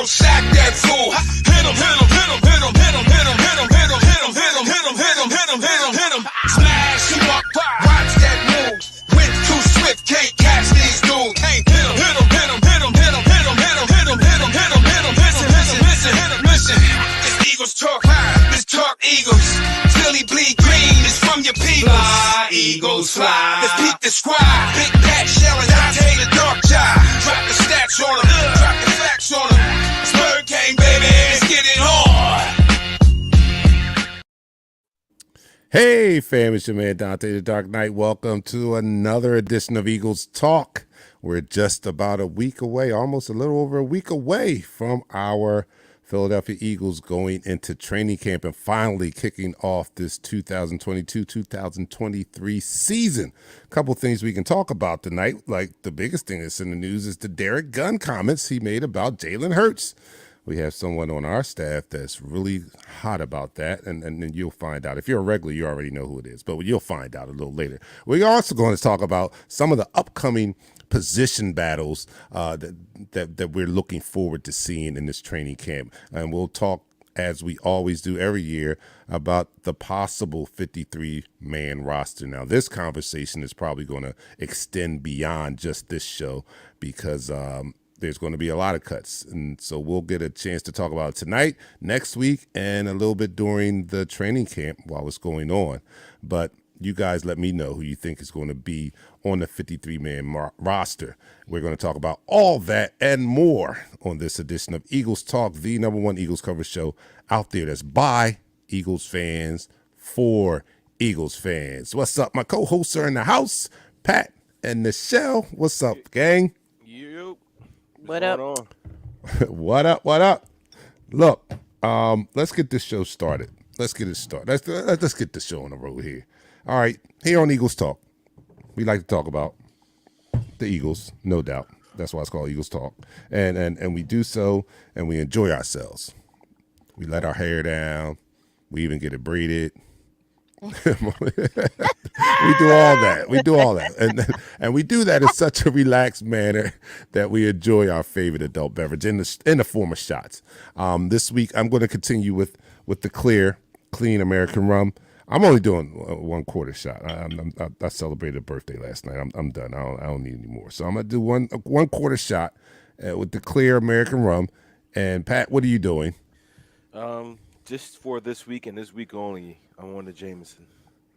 sack that fool. Hit him, hit him, hit him, hit him, hit him, hit him, hit him, hit him, hit him, hit him, hit him, hit him, hit him, hit him, hit him. Smash him up, watch that move. Went too swift, can't catch these dudes. Can't hit him, hit him, hit him, hit him, hit him, hit him, hit him, hit him, hit him, hit him, hit him. Listen, listen, listen, listen. This Eagles talk high, this talk Eagles. Philly bleed green, it's from your people. Fly, Eagles, fly. Let's beat the squad. Big Pat Shellin, Dante the Dark Child. Drop the stats on him, drop the facts on him. Spur King, baby, let's get it on. Hey, fam, it's your man Dante the Dark Knight. Welcome to another edition of Eagles Talk. We're just about a week away, almost a little over a week away from our Philadelphia Eagles going into training camp and finally kicking off this 2022-2023 season. A couple things we can talk about tonight. Like the biggest thing that's in the news is the Derrick Gunn comments he made about Jalen Hurts. We have someone on our staff that's really hot about that, and then you'll find out. If you're a regular, you already know who it is, but you'll find out a little later. We're also going to talk about some of the upcoming position battles that we're looking forward to seeing in this training camp. And we'll talk, as we always do every year, about the possible 53-man roster. Now, this conversation is probably going to extend beyond just this show because there's going to be a lot of cuts. And so we'll get a chance to talk about it tonight, next week, and a little bit during the training camp while it's going on. But you guys let me know who you think is going to be on the 53-man roster. We're going to talk about all that and more on this edition of Eagles Talk, the #1 Eagles coverage show out there that's by Eagles fans for Eagles fans. What's up? My co-hosts are in the house, Pat and Nichelle. What's up, gang? What up? What up? What up? Look, let's get this show started. Let's get it started. Let's get the show on the road here. All right, here on Eagles Talk, we like to talk about the Eagles, no doubt. That's why it's called Eagles Talk. And we do so, and we enjoy ourselves. We let our hair down. We even get it braided. We do all that. We do all that. And we do that in such a relaxed manner that we enjoy our favorite adult beverage in the form of shots. This week, I'm going to continue with the clean American rum. I'm only doing 1/4 shot. I celebrated a birthday last night. I'm done. I don't need any more. So I'm gonna do 1/4 shot with the clear American rum. And Pat, what are you doing? Just for this week and this week only, I want the Jameson.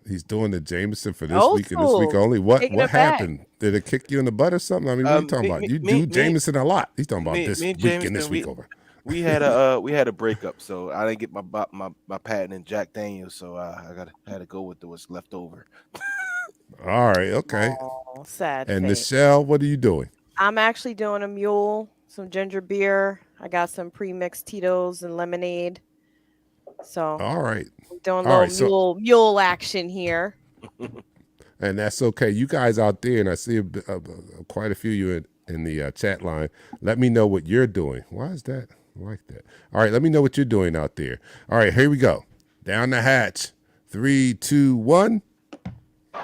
He's doing the Jameson for this week and this week only. What happened? Did it kick you in the butt or something? I mean, what are you talking about? You do Jameson a lot. He's talking about this week and this week over. We had a breakup, so I didn't get my patent in Jack Daniels, so had to go with what's left over. All right, okay. Oh, sad. And fate. Nichelle, what are you doing? I'm actually doing a mule, some ginger beer. I got some pre-mixed Tito's and lemonade. So all right, I'm doing a little mule action here. And that's okay. You guys out there, and I see quite a few of you in the chat line. Let me know what you're doing. Why is that? I like that. All right, let me know what you're doing out there. All right, here we go. Down the hatch. 3, 2, 1. You're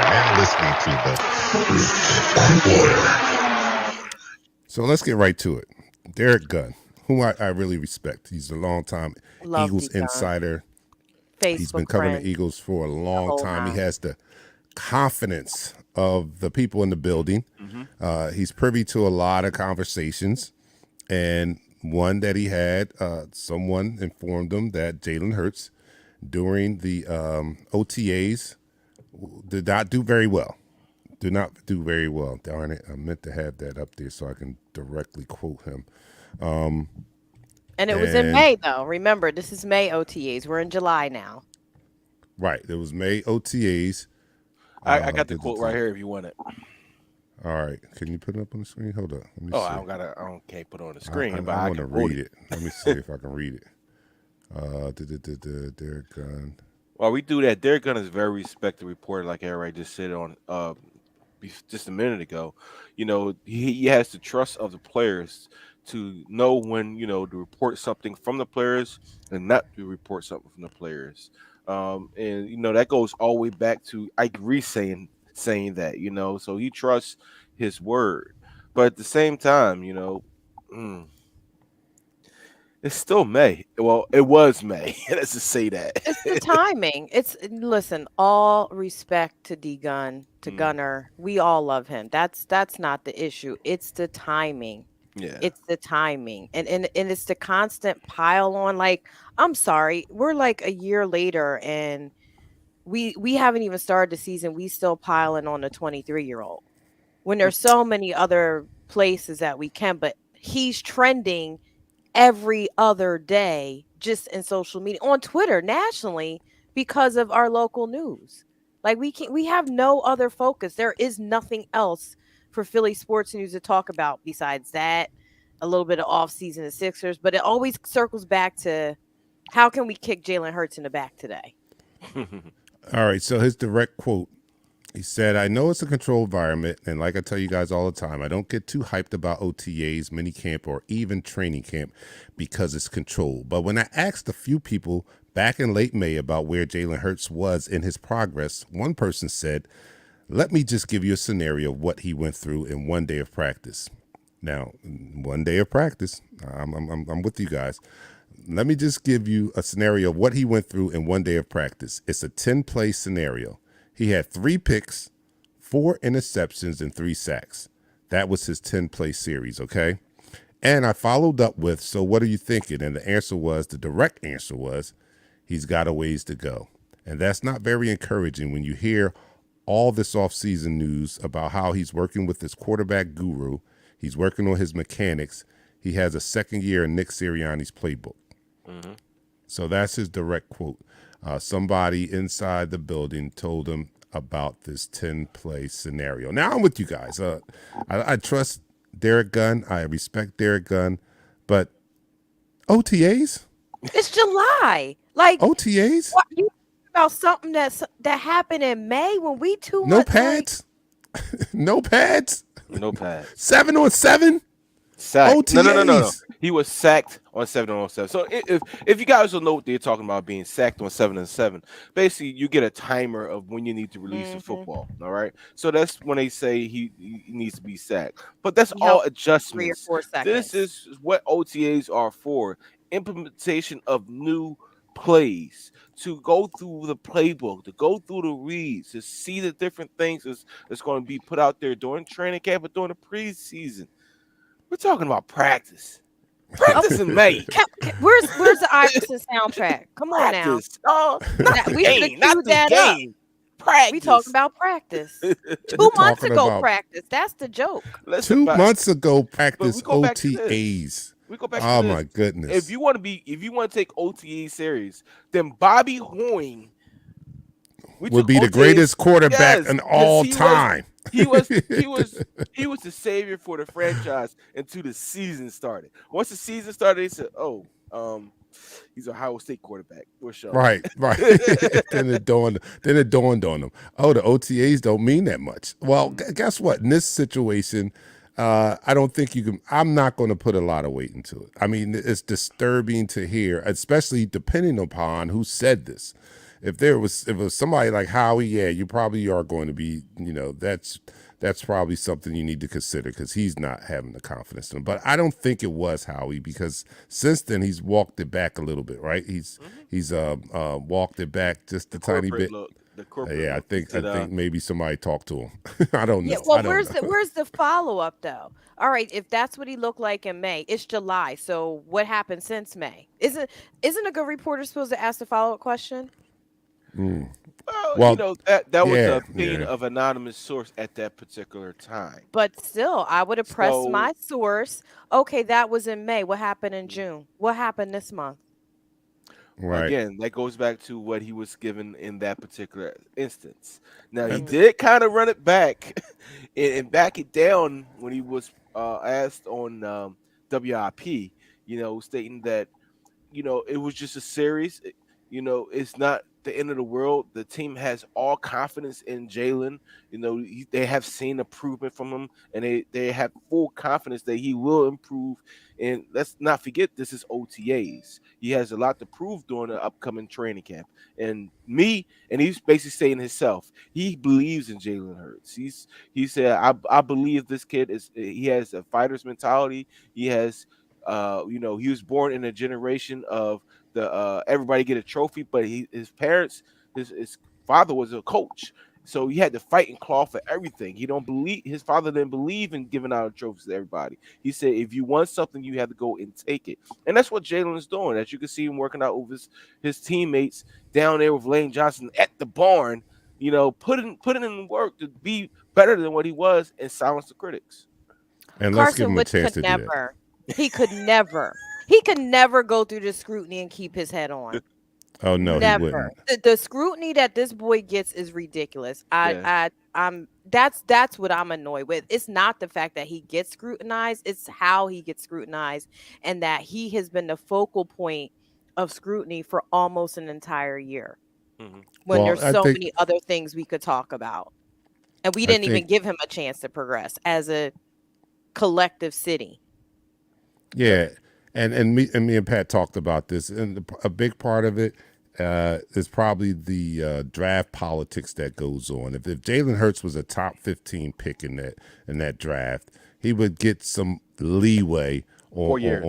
now listening to the So let's get right to it. Derrick Gunn, whom I really respect. He's a long-time Eagles insider. He's been covering the Eagles for a long time. He has the confidence of the people in the building. Mm-hmm. He's privy to a lot of conversations, and one that he had, someone informed him that Jalen Hurts during the OTAs did not do very well. Did not do very well. Darn it. I meant to have that up there so I can directly quote him. And it was in May, though. Remember, this is May OTAs. We're in July now. Right. It was May OTAs. I got the quote right here if you want it. All right. Can you put it up on the screen? Hold up. Let me see. I can't put it on the screen, but I I want to can read it. Let me see if I can read it. Derrick Gunn. Well, we do that. Derrick Gunn is a very respected reporter, like everybody just said on just a minute ago. You know, he has the trust of the players to know when, to report something from the players and not to report something from the players. And that goes all the way back to Ike Reese saying saying that, so he trusts his word. But at the same time, mm, it's still May. Well, it was May. Let's just say that. It's the timing. Listen, all respect to D Gun, to Mm, Gunner. We all love him. That's not the issue. It's the timing. yeah. It's the timing. And it's the constant pile on. Like, I'm sorry. We're like a year later and we haven't even started the season. We still piling on the 23-year-old. When there's so many other places that we can, but he's trending every other day just in social media, on Twitter nationally, because of our local news. Like, we have no other focus. There is nothing else for Philly sports news to talk about besides that, a little bit of off-season of Sixers, but it always circles back to how can we kick Jalen Hurts in the back today? All right, so his direct quote, he said, I know it's a controlled environment, and like I tell you guys all the time, I don't get too hyped about OTAs, minicamp, or even training camp because it's controlled. But when I asked a few people back in late May about where Jalen Hurts was in his progress, one person said, let me just give you a scenario of what he went through in one day of practice. Now, one day of practice, I'm with you guys. Let me just give you a scenario of what he went through in one day of practice. It's a 10-play scenario. He had 3 picks, 4 interceptions, and 3 sacks. That was his 10-play series, okay? And I followed up with, so what are you thinking? And the direct answer was, he's got a ways to go. And that's not very encouraging when you hear all this offseason news about how he's working with his quarterback guru. He's working on his mechanics. He has a second year in Nick Sirianni's playbook. Mm-hmm. So that's his direct quote. Somebody inside the building told him about this 10-play scenario. Now I'm with you guys. I trust Derrick Gunn. I respect Derrick Gunn. But OTAs? It's July. Like, OTAs? what, you about something that happened in May when we 2 No months pads? No pads? No pads. 7 on 7? Sacked. OTAs. No. He was sacked on 7 on 7. So if you guys don't know what they're talking about being sacked on 7 on 7, basically you get a timer of when you need to release the football. All right. So that's when they say he needs to be sacked. But that's He all helped 3 or adjustments. 4 seconds. This is what OTAs are for: implementation of new plays, to go through the playbook, to go through the reads, to see the different things that's going to be put out there during training camp or during the preseason. We're talking about practice. Practice in May. Where's the Iverson soundtrack? Come on now. Practice. Oh, not the We should game. have Not queued the that up. game. Practice. We talking about practice. 2 We're months talking ago, about- practice. That's the joke. Listen, 2 months ago, practice we go back to this. OTAs. We go back Oh to this. my goodness. If you want to take OTA serious, then Bobby Hoying would be the greatest quarterback in all time. He was the savior for the franchise until the season started. Once the season started, they said, "Oh, he's a Ohio State quarterback for sure." Right. then it dawned on them. Oh, the OTAs don't mean that much. Well, guess what? In this situation, I don't think you can. I'm not going to put a lot of weight into it. I mean, it's disturbing to hear, especially depending upon who said this. If it was somebody like Howie, yeah, you probably are going to be, that's probably something you need to consider because he's not having the confidence in him. But I don't think it was Howie because since then he's walked it back a little bit, right? He's walked it back just a tiny bit. I think maybe somebody talked to him. I don't know. Yeah, well, where's the follow-up though? All right, if that's what he looked like in May, it's July. So what happened since May? Isn't a good reporter supposed to ask the follow-up question? Well, that was the opinion of anonymous source at that particular time. But still, I would have pressed my source. Okay, that was in May. What happened in June? What happened this month? Right. Again, that goes back to what he was given in that particular instance. Now, he did kind of run it back and back it down when he was asked on WIP, stating that, it was just a series. It's not the end of the world. The team has all confidence in Jalen. You know, they have seen improvement from him, and they have full confidence that he will improve. And let's not forget, this is OTAs. He has a lot to prove during the upcoming training camp. And he's basically saying himself, he believes in Jalen Hurts. He said, I believe this kid he has a fighter's mentality. He has he was born in a generation of the everybody get a trophy, but his parents, his father was a coach. So he had to fight and claw for everything. His father didn't believe in giving out trophies to everybody. He said, if you want something, you have to go and take it. And that's what Jalen is doing. As you can see him working out with his teammates down there with Lane Johnson at the barn, putting in work to be better than what he was and silence the critics. And let's give Carson him a Wentz chance to could do that. never. He could never. He could never go through the scrutiny and keep his head on. Oh no, he Never. wouldn't. The scrutiny that this boy gets is ridiculous. That's what I'm annoyed with. It's not the fact that he gets scrutinized, it's how he gets scrutinized, and that he has been the focal point of scrutiny for almost an entire year. Mhm. When Well, there's I so think- many other things we could talk about. And we I didn't even think- give him a chance to progress as a collective city. Yeah, and me and Pat talked about this, and a big part of it is probably the draft politics that goes on. If Jalen Hurts was a top 15 pick in that draft, he would get some leeway on 4 years.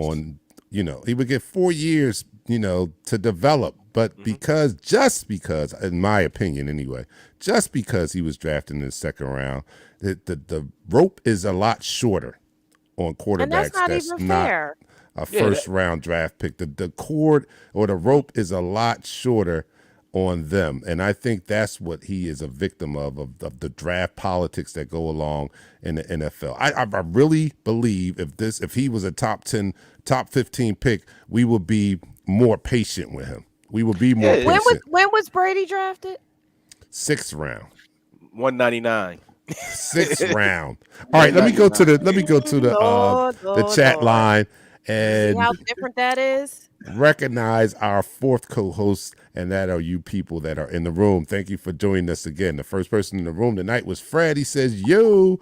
He would get 4 years, to develop. But just because, in my opinion anyway, just because he was drafted in the second round, the rope is a lot shorter on quarterbacks. And that's not even fair. A first round draft pick. The cord or the rope is a lot shorter on them. And I think that's what he is a victim of the draft politics that go along in the NFL. I really believe if he was a top 10, top 15 pick, we would be more patient with him. We would be more patient. When was Brady drafted? 6th round. 199. 6th round. All right, let me go to the chat line and see how different that is. Recognize our 4th co-host, and that are you people that are in the room. Thank you for joining us again. The first person in the room tonight was Fred. He says, yo,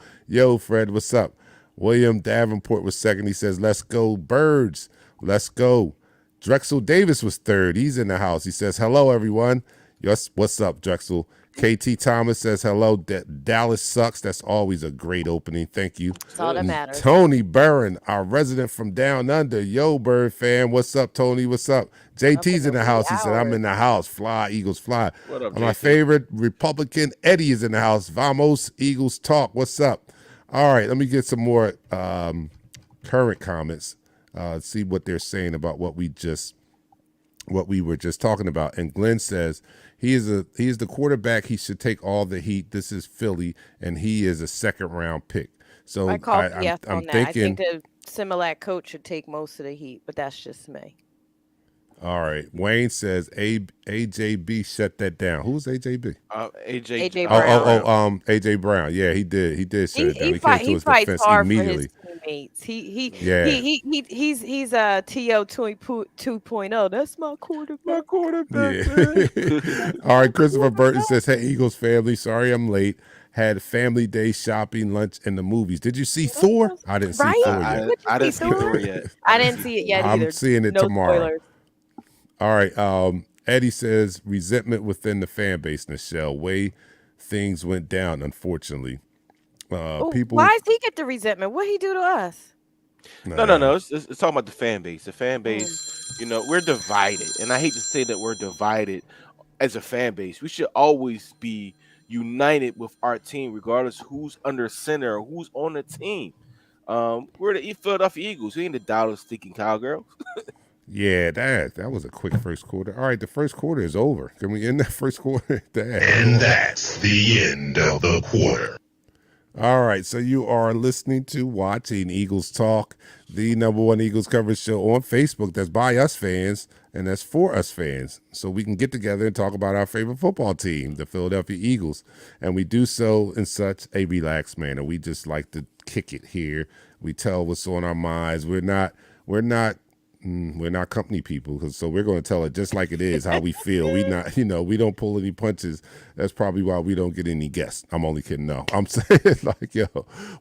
Fred, what's up? William Davenport was second. He says, let's go, Birds. Let's go. Drexel Davis was third. He's in the house. He says, hello, everyone. Yes, what's up, Drexel? KT Thomas says, hello, Dallas sucks. That's always a great opening. Thank you. That's all that matters. Tony Barron, our resident from down under. Yo, Bird fan. What's up, Tony? What's up? JT's in the house. He said, I'm in the house. Fly, Eagles, fly. What up, My JT? favorite Republican, Eddie, is in the house. Vamos, Eagles talk. What's up? All right, let me get some more current comments. See what they're saying about what we were just talking about. And Glenn says he is the quarterback. He should take all the heat. This is Philly, and he is a 2nd round pick. So I call BS I'm on that. thinking. I think the Similac coach should take most of the heat, but that's just me. All right, Wayne says AJB shut that down. Who's AJB? AJ Brown. AJ Brown. Yeah, he did shut it down. He He came to his fights defense hard immediately. for his teammates. He's a TO 2.0. That's my quarterback. Yeah. All right, Christopher Burton says, hey, Eagles family, sorry I'm late. Had family day shopping, lunch, and the movies. Did you see Thor? I didn't see Right? Thor yet. I didn't see Thor? Thor yet. I didn't see it yet either. I'm seeing it No tomorrow. spoilers. All right. Eddie says resentment within the fan base, Nichelle. Way things went down, unfortunately. People. Why does he get the resentment? What he do to us? No. It's talking about the fan base. The fan base, we're divided. And I hate to say that we're divided as a fan base. We should always be united with our team, regardless who's under center or who's on the team. We're the Philadelphia Eagles. We ain't the Dallas stinking Cowgirls. Yeah, that was a quick first quarter. All right, the first quarter is over. Can we end that first quarter? And that's the end of the quarter. All right, so you are listening to Watching Eagles Talk, the #1 Eagles coverage show on Facebook that's by us fans and that's for us fans. So we can get together and talk about our favorite football team, the Philadelphia Eagles. And we do so in such a relaxed manner. We just like to kick it here. We tell what's on our minds. We're not We're not company people, so we're going to tell it just like it is, how we feel. We not, we don't pull any punches. That's probably why we don't get any guests. I'm only kidding. No, I'm saying like,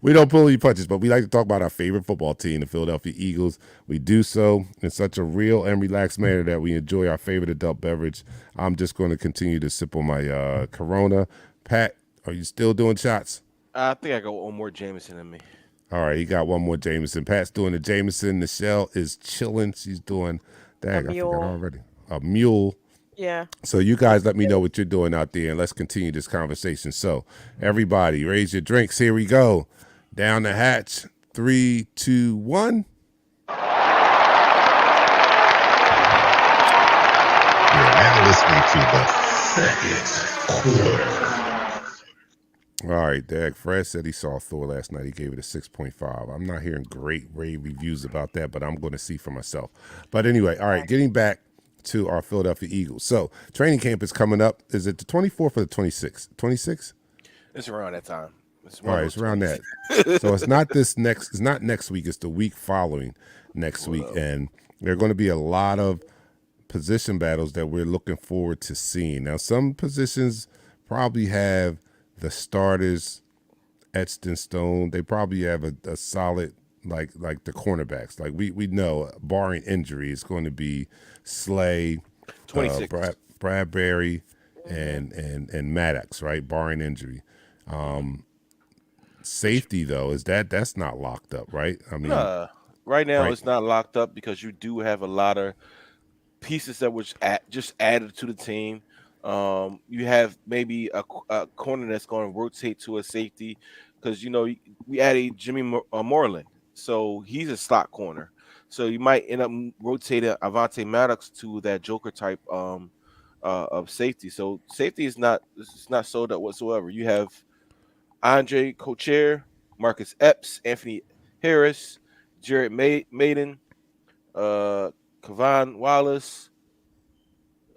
we don't pull any punches, but we like to talk about our favorite football team, the Philadelphia Eagles. We do so in such a real and relaxed manner that we enjoy our favorite adult beverage. I'm just going to continue to sip on my Corona. Pat, are you still doing shots? I think I got one more Jameson in me. All right, he got one more Jameson. Pat's doing the Jameson. Michelle is chilling. She's doing, dang, I forgot already. A mule. Yeah. So you guys let me know what you're doing out there, and let's continue this conversation. So everybody, raise your drinks. Here we go. Down the hatch. 3, 2, 1. You're now listening to the second quarter. All right, Derek. Fred said he saw Thor last night. He gave it a 6.5. I'm not hearing great rave reviews about that, but I'm going to see for myself. But anyway, all right, getting back to our Philadelphia Eagles. So training camp is coming up. Is it the 24th or the 26th? 26th? It's around that time. All right, it's around that. So it's not it's not next week. It's the week following next week. And there are going to be a lot of position battles that we're looking forward to seeing. Now, some positions probably have the starters etched in stone. They probably have a solid, like the cornerbacks. Like we know, barring injury, it's going to be Slay, 26. Bradbury, and Maddox, right? Barring injury. Safety though, that's not locked up, right? I mean, right now right. it's not locked up because you do have a lot of pieces that was just added to the team. You have maybe a corner that's going to rotate to a safety because we added Jimmy Moreland, so he's a slot corner. So you might end up rotating Avante Maddox to that Joker type of safety. So safety is not sold out whatsoever. You have Andre Cocher, Marcus Epps, Anthony Harris, Jared Maiden, Kevon Wallace.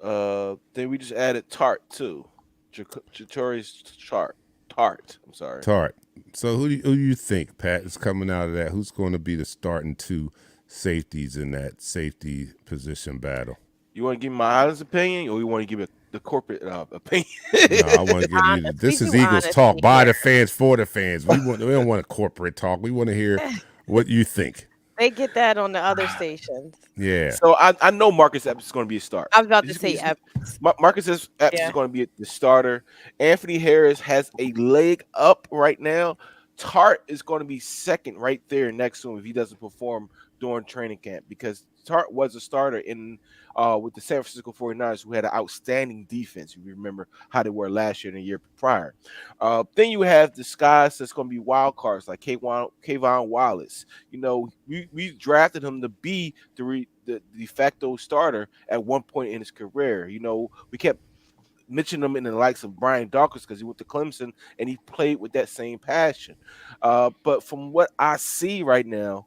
Then we just added Tart too. Jatori's Tart. I'm sorry. Tart. So who do you think, Pat, is coming out of that? Who's going to be the starting two safeties in that safety position battle? You want to give me my honest opinion, or you want to give it the corporate opinion? No, I want to give you. This is Eagles talk by the fans for the fans. We don't want a corporate talk. We want to hear what you think. They get that on the other stations. Yeah. So I know Marcus Epps is going to be a start. I was about to say Epps. Marcus Epps is going to be the starter. Anthony Harris has a leg up right now. Tart is going to be second right there next to him if he doesn't perform during training camp, because Tart was a starter in with the San Francisco 49ers, who had an outstanding defense. You remember how they were last year and the year prior. Then you have the guys that's going to be wild cards like Kayvon Wallace. We drafted him to be the de facto starter at one point in his career. We kept mentioning him in the likes of Brian Dawkins because he went to Clemson and he played with that same passion. But from what I see right now,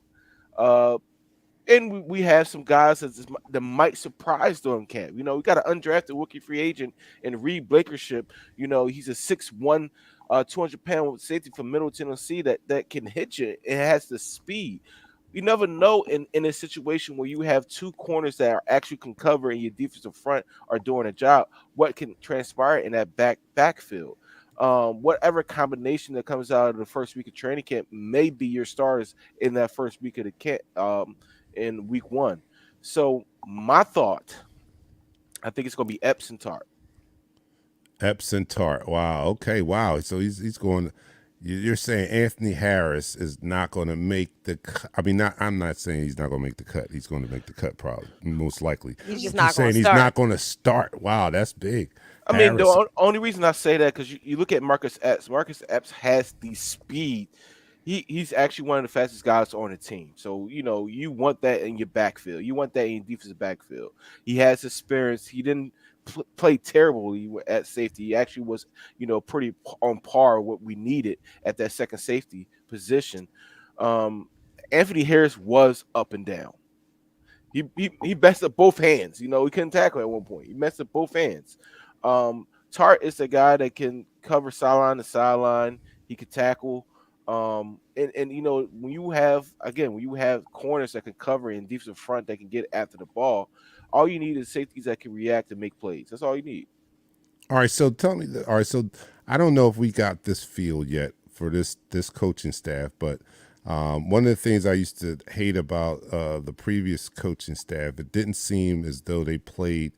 and we have some guys that might surprise during camp. We got an undrafted rookie free agent in Reed Blankenship. He's a 6'1", 200-pound safety from Middle Tennessee that can hit you. It has the speed. You never know in a situation where you have two corners that are actually can cover and your defensive front are doing a job, what can transpire in that backfield. Whatever combination that comes out of the first week of training camp may be your starters in that first week of the camp, in week 1. So my thought, I think it's going to be Epps and Tart. Epps and Tart. Wow. Okay. Wow. So he's going. You're saying Anthony Harris is not going to make the cut. I mean, I'm not saying he's not going to make the cut. He's going to make the cut, probably, most likely. He's just not saying he's not going to start. Wow, that's big. I mean, the only reason I say that because you look at Marcus Epps. Marcus Epps has the speed. He's actually one of the fastest guys on the team. So, you want that in your backfield. You want that in your defensive backfield. He has experience. He didn't play terribly at safety. He actually was, pretty on par with what we needed at that second safety position. Anthony Harris was up and down. He messed up both hands. He couldn't tackle at one point. He messed up both hands. Tart is the guy that can cover sideline to sideline. He could tackle. And when you have corners that can cover and defensive front that can get after the ball, all you need is safeties that can react and make plays. That's all you need. All right, so tell me. All right, so I don't know if we got this feel yet for this coaching staff, but one of the things I used to hate about the previous coaching staff, it didn't seem as though they played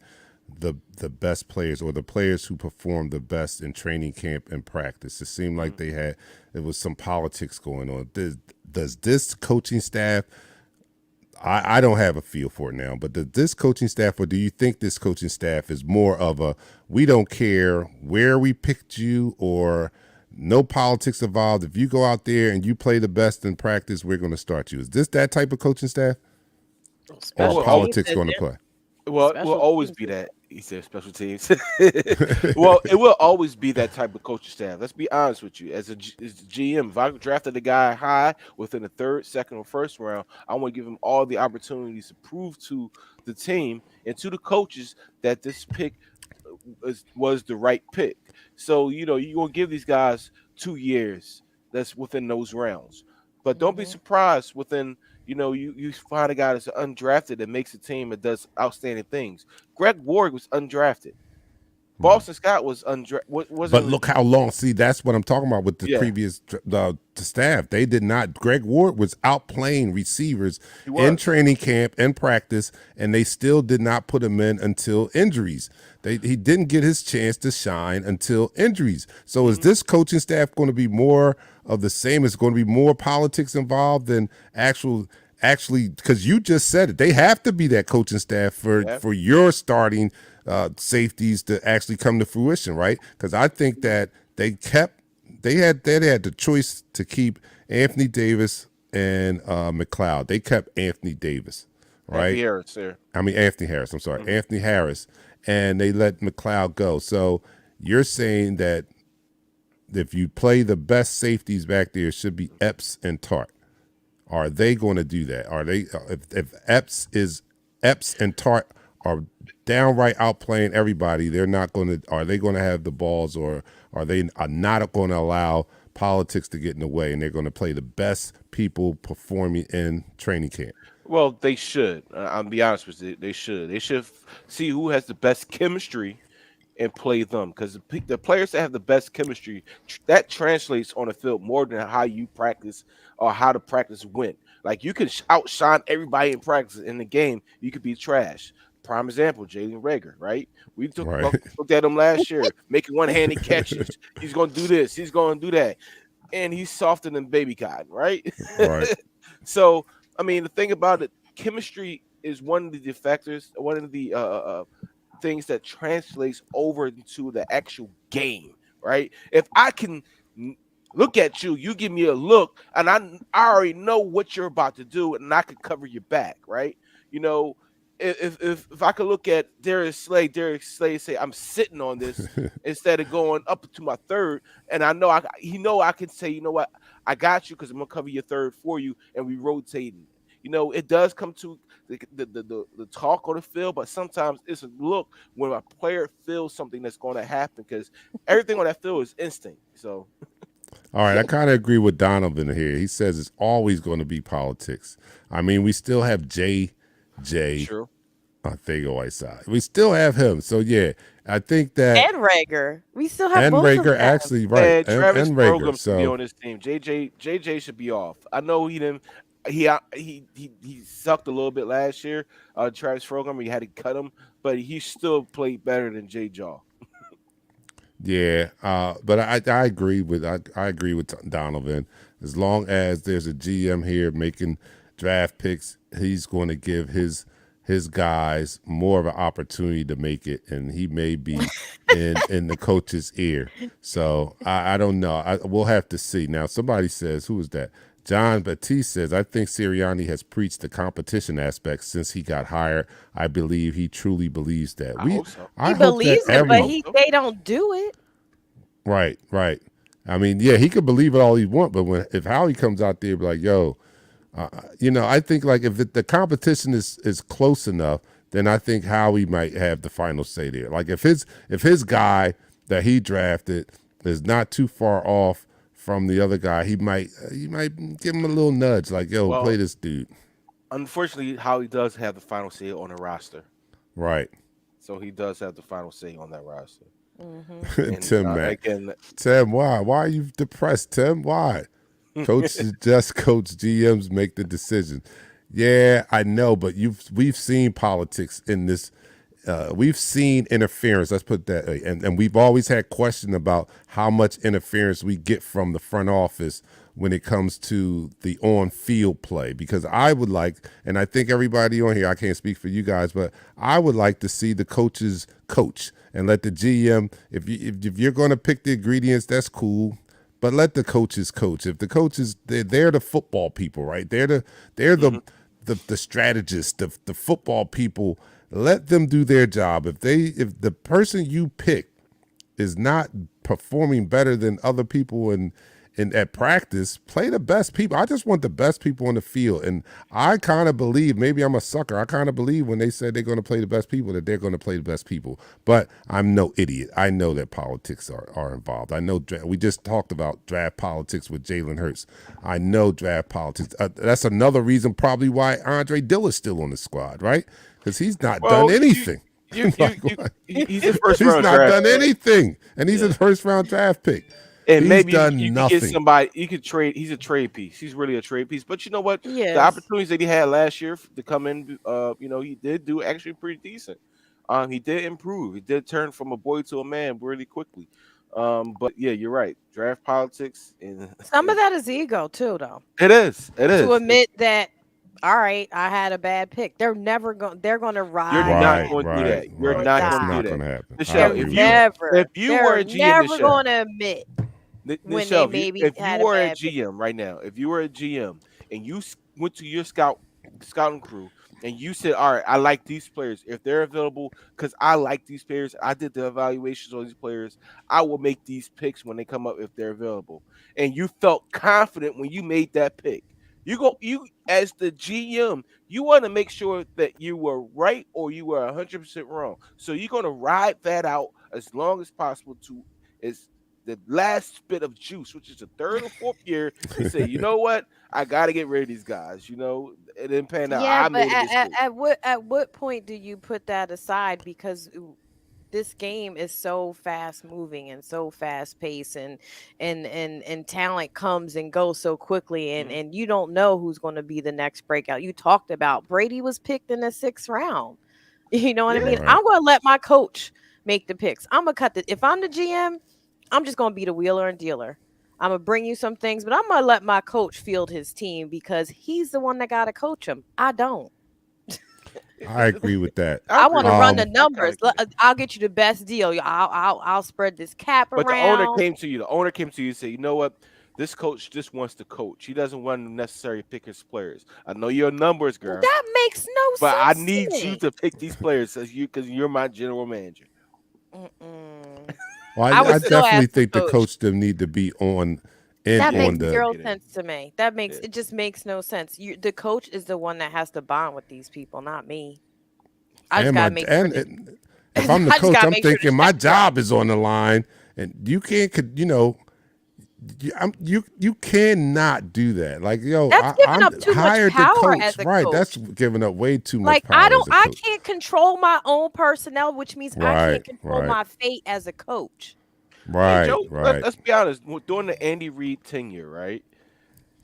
the best players or the players who performed the best in training camp and practice. It seemed like there was some politics going on. Does this coaching staff? I don't have a feel for it now, but does this coaching staff, or do you think this coaching staff is more of a we don't care where we picked you or no politics involved? If you go out there and you play the best in practice, we're going to start you. Is this that type of coaching staff, or Special are teams politics is going to it. play? Well, it will Special always teams be is that. He said special teams. Well, it will always be that type of coaching staff. Let's be honest with you. As the GM, if I drafted a guy high within the third, second, or first round, I want to give him all the opportunities to prove to the team and to the coaches that this pick was the right pick. So, you're going to give these guys 2 years that's within those rounds. But don't be Mhm. surprised within, you find a guy that's undrafted that makes a team that does outstanding things. Greg Ward was undrafted. Boston Scott was But wasn't. look how long. See, that's what I'm talking about with the Yeah, previous the staff. They did not. Greg Ward was out playing receivers he in was. training camp and practice, and they still did not put him in until injuries. He didn't get his chance to shine until injuries. So is Mhm. this coaching staff going to be more of the same? Is going to be more politics involved than actually, because you just said it, they have to be that coaching staff Yeah. for your starting safeties to actually come to fruition, right? Because I think that they had the choice to keep Anthony Davis and McLeod. They kept Anthony Davis, Anthony right? Harris, sir. I mean Anthony Harris. I'm sorry, Mhm. Anthony Harris, and they let McLeod go. So you're saying that if you play the best safeties back there, it should be Epps and Tart. Are they going to do that? Are they if Epps and Tart are downright outplaying everybody? They're not going to. Are they going to have the balls, or are they are not going to allow politics to get in the way, and they're going to play the best people performing in training camp? Well, they should. I'll be honest with you. They should. They should see who has the best chemistry and play them because the players that have the best chemistry that translates on the field more than how you practice or how the practice went. Like you can outshine everybody in practice in the game, you could be trash. Prime example, Jalen Rager, right? We Right, looked at him last year, making one-handed catches. He's going to do this. He's going to do that, and he's softer than baby cotton, right? right. So, I mean, the thing about it, chemistry is one of the factors, one of the things that translates over into the actual game, right? If I can look at you, you give me a look, and I already know what you're about to do, and I could cover your back, right? You know, if I could look at Derek Slade say I'm sitting on this instead of going up to my third, and I know I can say, you know what, I got you because I'm gonna cover your third for you, and we rotating. It does come to the talk on the field, but sometimes it's a look when a player feels something that's going to happen because everything on that field is instinct. So All right, I kind of agree with Donovan here. He says it's always going to be politics. I mean, we still have JJ true. Fago Whiteside. We still have him. So yeah, I think that And Rager. We still have and both of Rager them. actually right And Travis and Rager. Program should be So on this team. JJ should be off. I know he didn't. He sucked a little bit last year. Travis Program, he had to cut him, but he still played better than J Jaw. yeah, but I agree with I agree with Donovan. As long as there's a GM here making draft picks, he's going to give his guys more of an opportunity to make it, and he may be in the coach's ear. So I don't know. We'll have to see. Now somebody says, who is that? John Batiste says, I think Sirianni has preached the competition aspect since he got hired. I believe he truly believes that. I hope so. I He hope that believes it, but hope so. they don't do it. right. I mean, yeah, he could believe it all he want, but if Howie comes out there and be like, yo, I think like if the competition is close enough, then I think Howie might have the final say there. Like if his guy that he drafted is not too far off from the other guy, he might you might give him a little nudge, like, yo, play Well, this dude. unfortunately, Howie does have the final say on the roster, Right. so he does have the final say on that roster. Mm-hmm. And Tim Mack. again, Tim, why? Why are you depressed, Tim? Why? Coaches, just coach GMs make the decision. Yeah, I know, but we've seen politics in this. We've seen interference. Let's put that, and we've always had question about how much interference we get from the front office when it comes to the on-field play. Because I would like, and I think everybody on here, I can't speak for you guys, but I would like to see the coaches coach and let the GM. If you're going to pick the ingredients, that's cool. But let the coaches coach. If the coaches, they're the football people, right? They're the strategists, the football people. Let them do their job. If the person you pick is not performing better than other people in at practice, play the best people. I just want the best people on the field. And I kind of believe, maybe I'm a sucker, I kind of believe when they said they're going to play the best people, that they're going to play the best people. But I'm no idiot. I know that politics are involved. I know we just talked about draft politics with Jalen Hurts. I know draft politics. That's another reason probably why Andre Diller's still on the squad, right? Because he's not done anything. he's a first He's round not draft done pick. anything. And he's a first round draft pick. And He's maybe done you could nothing. get somebody. You could trade. He's a trade piece. He's really a trade piece. But you know what? Yes. The opportunities that he had last year to come in, he did do actually pretty decent. He did improve. He did turn from a boy to a man really quickly. But yeah, you're right. Draft politics and Some of that is ego too, though. it is. It is. To admit that, all right, I had a bad pick. They're never going. They're going to ride. You're not Right, going to do right, that. You're right. not That's going to not do going to that. happen. Michelle, I They're agree if with you that. never. if you were a GM, never Michelle, going to admit when Michelle, they maybe if had you a were a bad pick. GM right now, if you were a GM and you went to your scouting crew and you said, "All right, I like these players. If they're available, because I like these players, I did the evaluations on these players. I will make these picks when they come up if they're available." And you felt confident when you made that pick. You as the GM, you want to make sure that you were right or you were 100% wrong. So you're going to ride that out as long as possible to is the last bit of juice, which is the third or fourth year, and say, you know what, I got to get rid of these guys. It didn't pan out. Yeah, I but made a mistake. at what point do you put that aside? Because this game is so fast moving and so fast paced, and talent comes and goes so quickly, and you don't know who's going to be the next breakout. You talked about Brady was picked in the 6th round. You know what I mean? Right. I'm going to let my coach make the picks. I'm gonna cut the. If I'm the GM, I'm just gonna be the wheeler and dealer. I'm gonna bring you some things, but I'm gonna let my coach field his team because he's the one that gotta coach him. I don't. I agree with that. I want to run the Um, numbers. I'll get you the best deal. I'll spread this cap But the owner around. came to you. The owner came to you and said, you know what? This coach just wants to coach. He doesn't want to necessarily pick his players. I know your numbers, girl, That makes no but I sense. need to you me. to pick these players because you're my general manager. Mm-mm. well, I would I still definitely ask the think the coach. coach them need to be on That on makes the zero get it. sense to me. That makes Yeah. it just makes no sense. The coach is the one that has to bond with these people, not me. I just and gotta my make sure. and, That, and if I'm the I just coach, gotta I'm make sure the thinking my checks right. job is on the line, and you can't, you cannot do that. Like, yo, That's giving I'm up too much hired the power coach, as a right? coach. That's giving up way too much Like power as a I coach. can't control my own personnel, which means I Right, can't control right, my fate as a coach. Hey, right, Joe, right. let's be honest. During the Andy Reid tenure, right?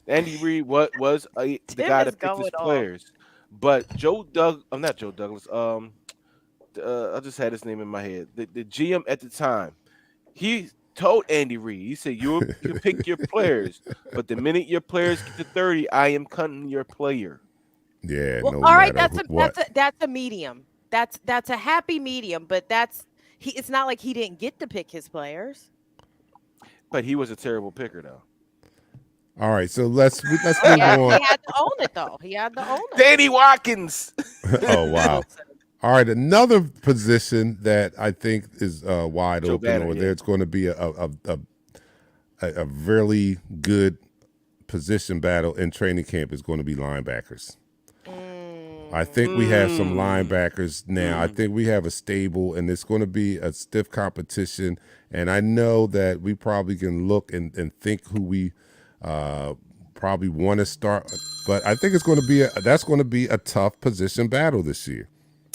Andy Reid was the Tim guy is that picked his going off. players, but I'm not Joe Douglas. I just had his name in my head. The GM at the time, he told Andy Reid, he said, you pick your players, but the minute your players get to 30, I am cutting your player. Yeah, Well, no all right, matter what. that's a medium. That's a happy medium, but it's not like he didn't get to pick his players. But he was a terrible picker, though. All right, so let's move He on. had to own it though. He had to own it. Danny Watkins. Oh wow. Listen, All right, another position that I think is wide Joe open Banner, over yeah. there. It's going to be a really good position battle in training camp. Is going to be linebackers. I think we have some Mm. linebackers now. I Mm. think we have a stable, and it's going to be a stiff competition. And I know that we probably can look and think who we uh, probably want to start. But I think it's going to be that's going to be a tough position battle this year.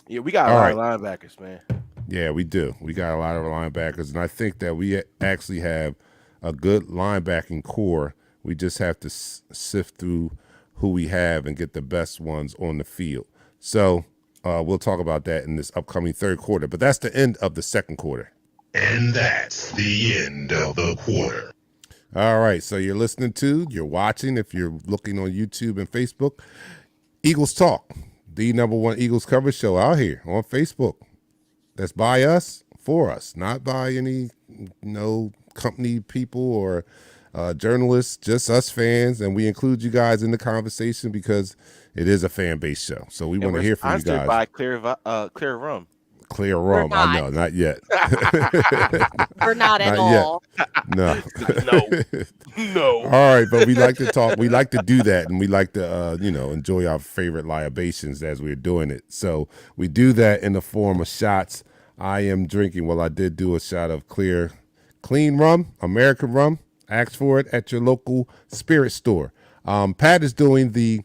Yeah, we got a All lot of right. linebackers, man. Yeah, we do. We got a lot of linebackers, and I think that we actually have a good linebacking core. We just have to sift through who we have and get the best ones on the field. So we'll talk about that in this upcoming third quarter. But that's the end of the second quarter. And that's the end of the quarter. All right. So you're watching, if you're looking on YouTube and Facebook, Eagles Talk, the number one Eagles coverage show out here on Facebook. That's by us, for us, not by any company people or journalists, just us fans, and we include you guys in the conversation because it is a fan-based show. So we And want to we're hear from you sponsored guys. by Clear Rum. Clear We're rum. I not. know, not yet. We're not at Not yet. all. No. No. All right, but we like to talk. We like to do that, and we like to, enjoy our favorite libations as we're doing it. So we do that in the form of shots. I am drinking. Well, I did do a shot of clean rum, American rum. Ask for it at your local spirit store. Pat is doing the,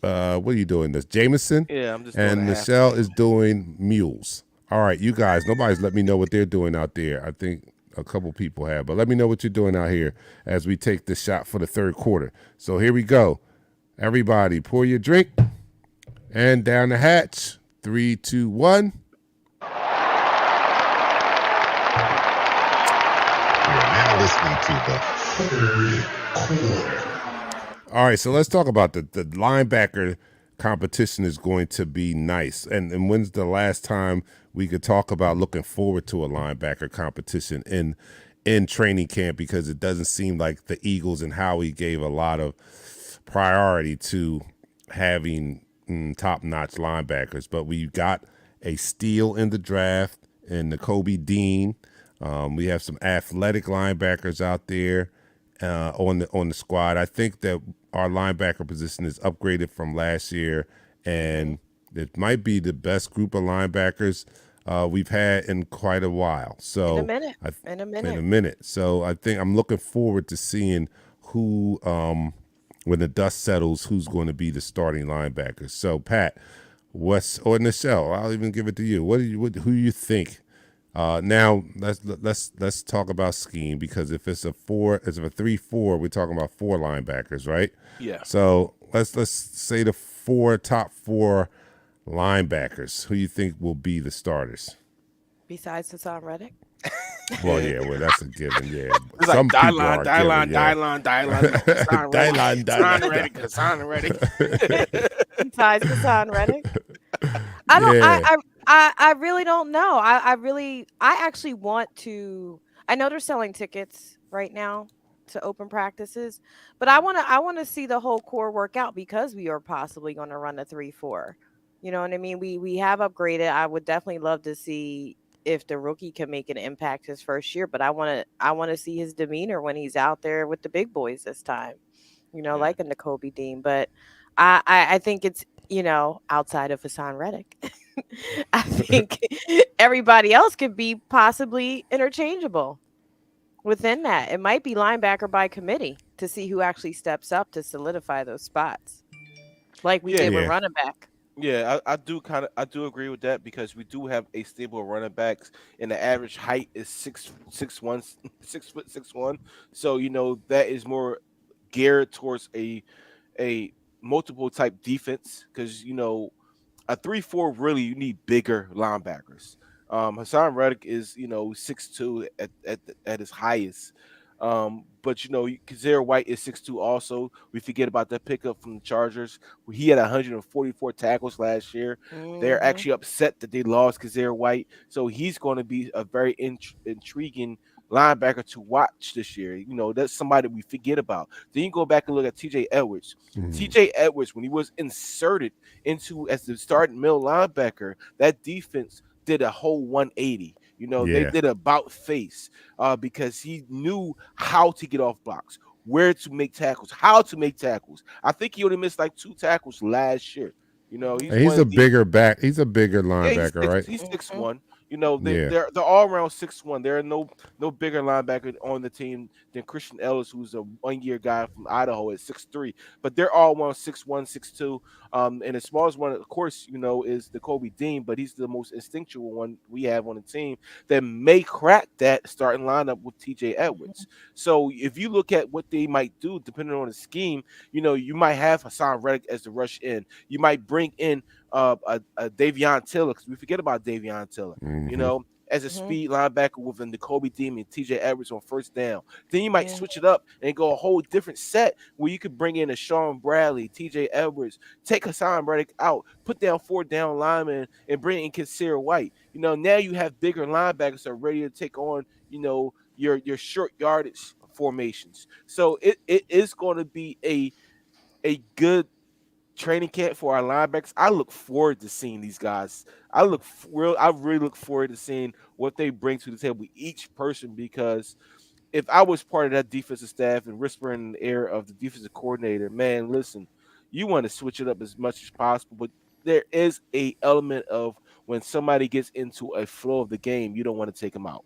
what are you doing? This Jameson, Yeah, I'm just doing and a half Michelle thing. is doing mules. All right, you guys. Nobody's let me know what they're doing out there. I think a couple people have, but let me know what you're doing out here as we take the shot for the third quarter. So here we go. Everybody, pour your drink and down the hatch. 3, 2, 1. You're now listening to the third quarter. All right, so let's talk about the linebacker competition is going to be nice. And when's the last time we could talk about looking forward to a linebacker competition in training camp? Because it doesn't seem like the Eagles and Howie gave a lot of priority to having top-notch linebackers. But we got a steal in the draft in the Kobe Dean. We have some athletic linebackers out there on the squad. I think that our linebacker position is upgraded from last year, and it might be the best group of linebackers we've had in quite a while. So In a minute. In a minute. In a minute. So I think I'm looking forward to seeing who, when the dust settles, who's going to be the starting linebackers. So Pat, or Nichelle, I'll even give it to you. Who do you think? Now let's talk about scheme, because if it's a 3-4, we're talking about 4 linebackers, right? Yeah. So let's say the top 4 linebackers. Who you think will be the starters? Besides Hassan Reddick. Well, yeah, that's a given. Yeah, It's like Hassan Reddick. Besides Hassan Reddick. I don't. Yeah. I really don't know. I actually want to. I know they're selling tickets right now to open practices, but I want to see the whole core work out, because we are possibly going to run a 3-4. You know what I mean? We have upgraded. I would definitely love to see if the rookie can make an impact his first year, but I want to see his demeanor when he's out there with the big boys this time. Like in the Kobe Dean. But I think it's, outside of Hassan Reddick, I think everybody else could be possibly interchangeable within that. It might be linebacker by committee to see who actually steps up to solidify those spots, like we did with running back. Yeah, I do agree with that, because we do have a stable of running backs, and the average height is 6'1", 6'1". So that is more geared towards a multiple type defense, because a 3-4, really you need bigger linebackers. Hassan Reddick is 6'2" at his highest. But Kazir White is 6'2" also. We forget about that pickup from the Chargers. He had 144 tackles last year. They're Mm-hmm. actually upset that they lost Kazir White. So he's going to be a very intriguing linebacker to watch this year. That's somebody we forget about. Then you go back and look at TJ Edwards. TJ Edwards, when he was inserted into as the starting middle linebacker, that defense did a whole 180. They did about face because he knew how to get off blocks, where to make tackles, how to make tackles. I think he only missed like 2 tackles last year. You know, he's And he's one a of the bigger back. He's a bigger yeah, linebacker, right? he's six Mhm. one. You know, Yeah. they're all around 6'1". There are no bigger linebacker on the team than Christian Ellis, who's a 1 year guy from Idaho at 6'3". But they're all around 6'1", 6'2". And the smallest one, of course, you know, is the Kobe Dean, but he's the most instinctual one we have on the team that may crack that starting lineup with TJ Edwards. So if you look at what they might do, depending on the scheme, you know, you might have Hassan Reddick as the rush in. You might bring in a Davion Tiller, because we forget about Davion Tiller, you Hmm. know, as a Mhm. speed linebacker with the Kobe Dean and TJ Edwards on first down. Then you might Mhm. switch it up and go a whole different set where you could bring in a Sean Bradley, TJ Edwards, take Hassan Reddick out, put down 4 down linemen, and bring in Kinsir White. You know, now you have bigger linebackers that are ready to take on, you know, your short yardage formations. So it is going to be a good training camp for our linebackers. I look forward to seeing these guys. I really look forward to seeing what they bring to the table, each person, because if I was part of that defensive staff and whispering in the ear of the defensive coordinator, man, listen, you want to switch it up as much as possible, but there is a element of when somebody gets into a flow of the game, you don't want to take them out,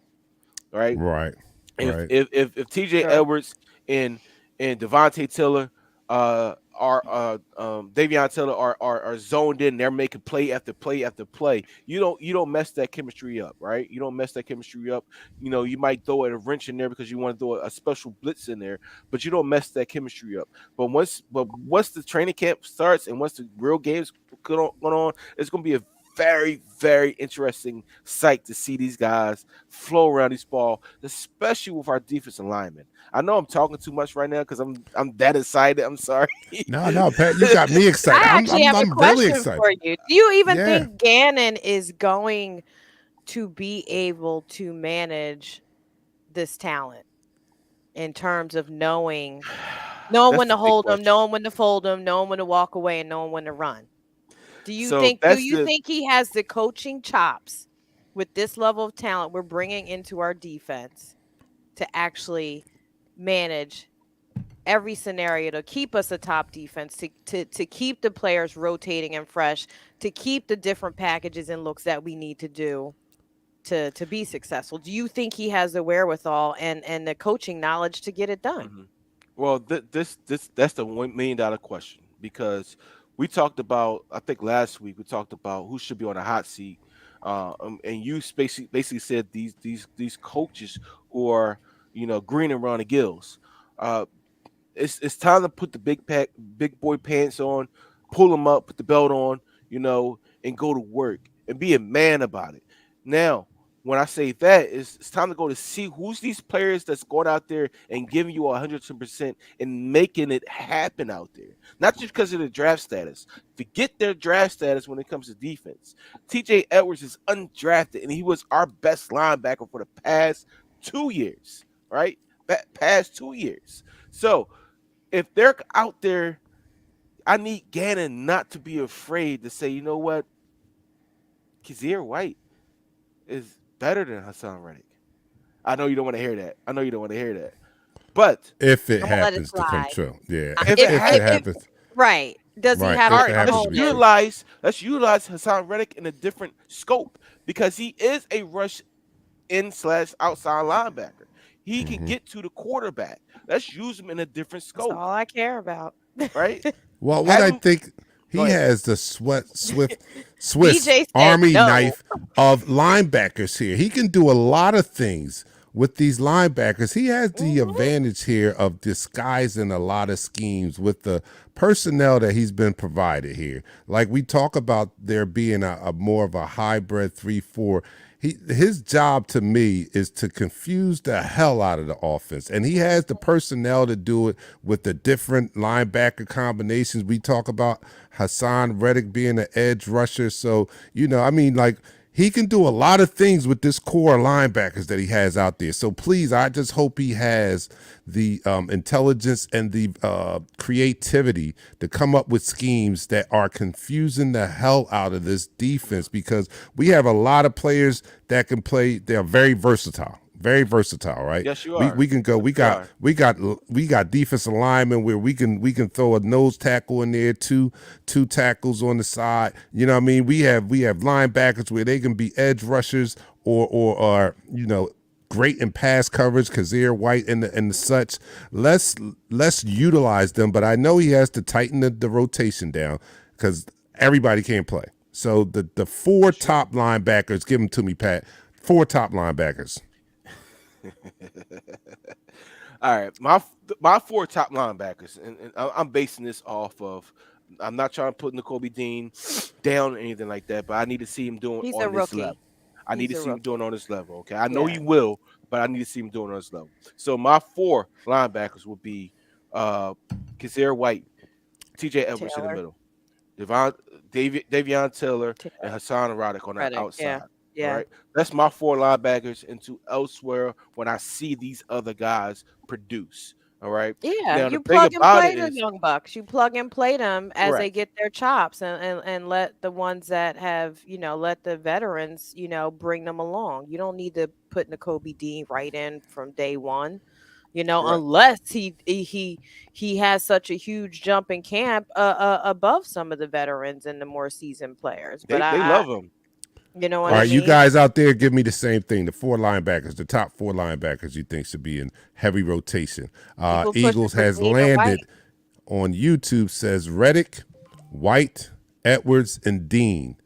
right? Right. if Right. if if, if TJ Sure. Edwards and Devontae Tiller are Davion Tiller are zoned in, they're making play after play after play. You don't mess that chemistry up, right? You don't mess that chemistry up. You know, you might throw a wrench in there because you want to throw a special blitz in there, but you don't mess that chemistry up. But once the training camp starts and once the real games going on, it's gonna be a very, very interesting sight to see these guys flow around this ball, especially with our defensive linemen. I know I'm talking too much right now because I'm that excited. I'm sorry. No, no, Pat, you got me excited. I I'm actually I'm have a I'm really question excited. for you. Do you even Yeah. think Gannon is going to be able to manage this talent in terms of knowing That's when the to big hold them, question. knowing when to fold them, knowing when to walk away, and knowing when to run? So Do that's you the think he has the coaching chops with this level of talent we're bringing into our defense to actually manage every scenario to keep us a top defense, to keep the players rotating and fresh, to keep the different packages and looks that we need to do to be successful? Do you think he has the wherewithal and the coaching knowledge to get it done? mhm. Well, this that's the $1 million question, because we talked about, I think last week we talked about who should be on a hot seat, and you basically said these coaches who are, you know, green around the gills. Uh, it's time to put the big boy pants on, pull them up, put the belt on, you know, and go to work and be a man about it. Now, when I say that, it's time to go to see who's these players that's going out there and giving you 110% and making it happen out there. Not just because of the draft status. Forget their draft status when it comes to defense. TJ Edwards is undrafted and he was our best linebacker for the past 2 years, right? Past 2 years. So if they're out there, I need Gannon not to be afraid to say, you know what, Kazir White is better than Hassan Reddick. I know you don't want to hear that. I know you don't want to hear that. But If it I'm gonna let it happens to come slide. true. Yeah. if it If it happens, happens. Right. Does he Right. have all the If right, it happens let's to be component? true. utilize Hassan Reddick in a different scope, because he is a rush in slash outside linebacker. He can Hmm. get to the quarterback. Let's use him in a different That's scope, all I care about. right? Well, what Have I him think go he ahead. has the Swiss BJ said Army no. knife of linebackers here. He can do a lot of things with these linebackers. He has the Mhm. advantage here of disguising a lot of schemes with the personnel that he's been provided here. Like we talk about there being a more of a hybrid 3-4. His job to me is to confuse the hell out of the offense, and he has the personnel to do it with the different linebacker combinations. We talk about Hassan Reddick being an edge rusher, so I mean, like he can do a lot of things with this core linebackers that he has out there. So please, I just hope he has the intelligence and the creativity to come up with schemes that are confusing the hell out of this defense, because we have a lot of players that can play. They're very versatile. Very versatile, right? Yes, you are. We can go. We Yes, you got are. defensive linemen where we can throw a nose tackle in there, two tackles on the side. You know what I mean? We have linebackers where they can be edge rushers or great in pass coverage, Kazir White and the such. Let's utilize them, but I know he has to tighten the rotation down because everybody can't play. So the four top linebackers, give them to me, Pat. Four top linebackers. All right, my four top linebackers, and I'm basing this off of. I'm not trying to put N'Kobe Dean down or anything like that, but I need to see him doing He's a on this rookie. level. I need to He's a see him rookie. doing on this level. Okay, I know he Yeah. will, but I need to see him doing on this level. So my four linebackers will be Kazir White, T.J. Edwards in the Taylor. middle, Davion Taylor, and Taylor. Hassan Reddick on the Reddick, outside. yeah. All Yeah. right, that's my four linebackers into elsewhere when I see these other guys produce. All right. Yeah, Now the you thing plug and about play it the is young bucks. You plug and play them as they correct. get their chops, and let the ones that have, let the veterans, bring them along. You don't need to put N'Kobe Dean right in from day one, Correct. unless he has such a huge jump in camp above some of the veterans and the more seasoned players. But They love him. you know All what I right, you mean? guys out there, give me the same thing. The four linebackers, the top four linebackers you think should be in heavy rotation. Eagles pushing Eagles for has Dean and White. landed on YouTube, says Reddick, White, Edwards, and Dean.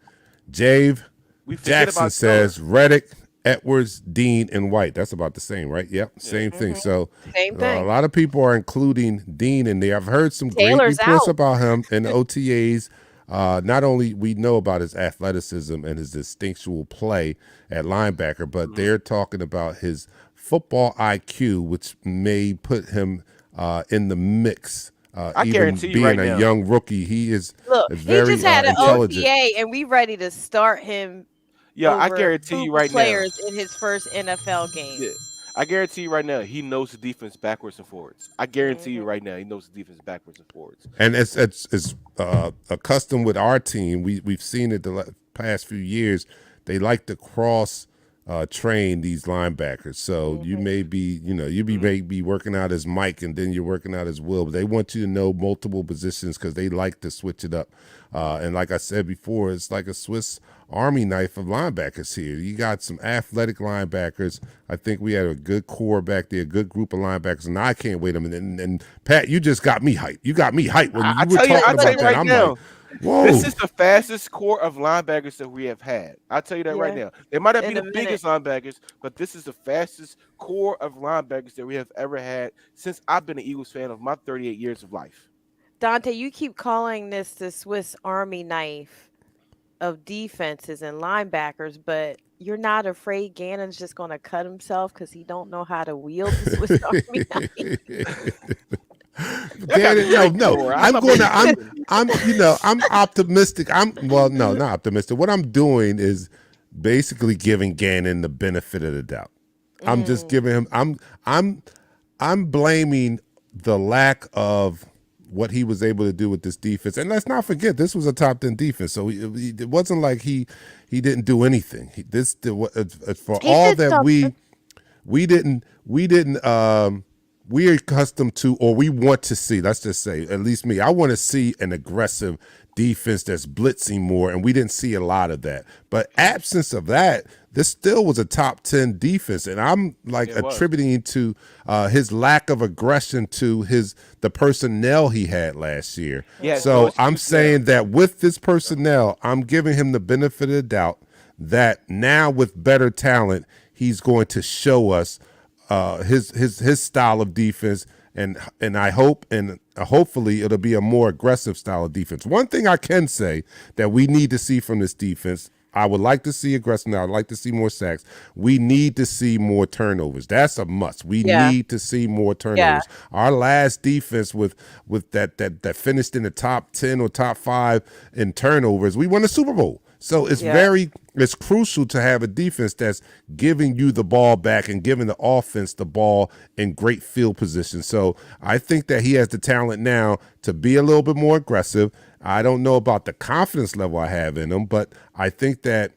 Jave We forget Jackson about says Reddick, Edwards, Dean, and White. That's about the same, right? Yep, Yeah. same thing. So Same a thing. lot of people are including Dean in there. I've heard some great Taylor's reports out. about him in the OTAs. Not only we know about his athleticism and his instinctual play at linebacker, but they're talking about his football IQ, which may put him in the mix. I Even guarantee you being right a now. young rookie, he is Look, he very just had an intelligent. OTA, and we ready to start him Yeah, I over guarantee you two right now. players in his first NFL game. Yeah, I guarantee you right now. He knows the defense backwards and forwards. I guarantee you Mhm. right now. He knows the defense backwards and forwards. And it's accustomed with our team. We've seen it the past few years. They like to cross train these linebackers. So you may be, may be working out as Mike, and then you're working out as Will. But they want you to know multiple positions because they like to switch it up. And like I said before, it's like a Swiss Army knife of linebackers here. You got some athletic linebackers. I think we had a good core back there, a good group of linebackers, and I can't wait a minute. And Pat, you just got me hyped. You got me hyped when you were I talking tell about you that. right I'm now. like, whoa. This is the fastest core of linebackers that we have had. I'll tell you that right Yeah, now. They might not be in the a minute. biggest linebackers, but this is the fastest core of linebackers that we have ever had since I've been an Eagles fan of my 38 years of life. Dante, you keep calling this the Swiss Army knife of defenses and linebackers, but you're not afraid Gannon's just going to cut himself because he don't know how to wield the Swiss Army knife? No. I'm optimistic. Not optimistic. What I'm doing is basically giving Gannon the benefit of the doubt. I'm just giving him. I'm blaming the lack of what he was able to do with this defense. And let's not forget, this was a top 10 defense, so it wasn't like he didn't do anything. For He all did that something. we're accustomed to, or we want to see, let's just say, at least me, I want to see an aggressive defense that's blitzing more, and we didn't see a lot of that. But absence of that, this still was a top 10 defense, and I'm like It was. attributing to his lack of aggression to the personnel he had last year. Yes, So no I'm excuse there. saying that with this personnel, I'm giving him the benefit of the doubt that now with better talent, he's going to show us his style of defense, and I hope and hopefully it'll be a more aggressive style of defense. One thing I can say that we need to see from this defense, I would like to see aggressive. I'd like to see more sacks. We need to see more turnovers. That's a must. We Yeah. need to see more turnovers. Yeah. Our last defense with that finished in the top 10 or top 5 in turnovers, we won the Super Bowl. So it's Yeah. it's crucial to have a defense that's giving you the ball back and giving the offense the ball in great field position. So I think that he has the talent now to be a little bit more aggressive. I don't know about the confidence level I have in him, but I think that